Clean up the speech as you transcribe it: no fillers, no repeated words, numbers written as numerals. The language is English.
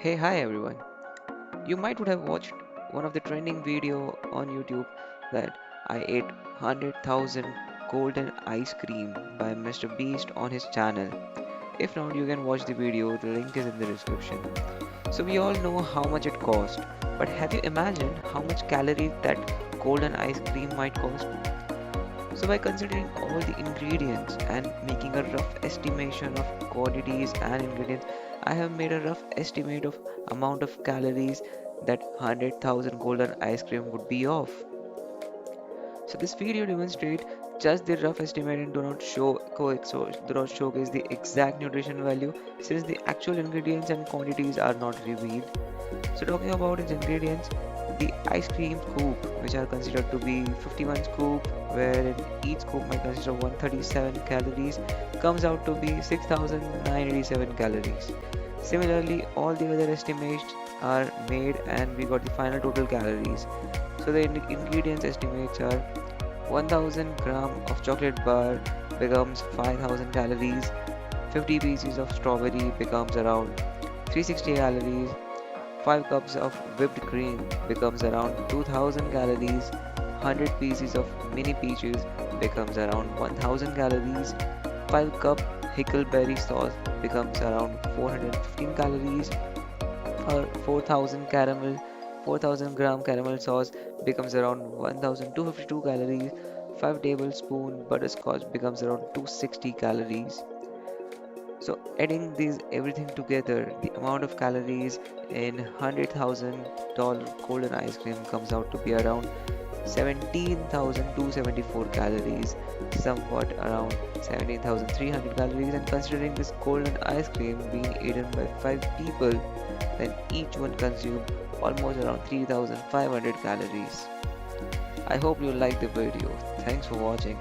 Hi everyone. You might would have watched one of the trending video on YouTube that I ate 100,000 golden ice cream by Mr. Beast on his channel. If not, you can watch the video, the link is in the description. So we all know how much it cost, but have you imagined how much calories that golden ice cream might cost? So by considering all the ingredients and making a rough estimation of quantities and ingredients, I have made a rough estimate of amount of calories that 100,000 golden ice cream would be of. So this video demonstrates just the rough estimate and do not showcase the exact nutrition value since the actual ingredients and quantities are not revealed. So talking about its ingredients, the ice cream scoop, which are considered to be 51 scoop, wherein each scoop might consist of 137 calories, comes out to be 6,987 calories. Similarly, all the other estimates are made and we got the final total calories. So the ingredients estimates are 1000 gram of chocolate bar becomes 5000 calories, 50 pieces of strawberry becomes around 360 calories, 5 cups of whipped cream becomes around 2000 calories, 100 pieces of mini peaches becomes around 1000 calories, 5 cup huckleberry sauce becomes around 415 calories, or 4000 gram caramel sauce becomes around 1252 calories, 5 tablespoon butterscotch becomes around 260 calories. So adding these everything together, the amount of calories in $100,000 golden ice cream comes out to be around 17,274 calories, somewhat around 17,300 calories. And considering this golden ice cream being eaten by 5 people, then each one consumed almost around 3,500 calories. I hope you liked the video. Thanks for watching.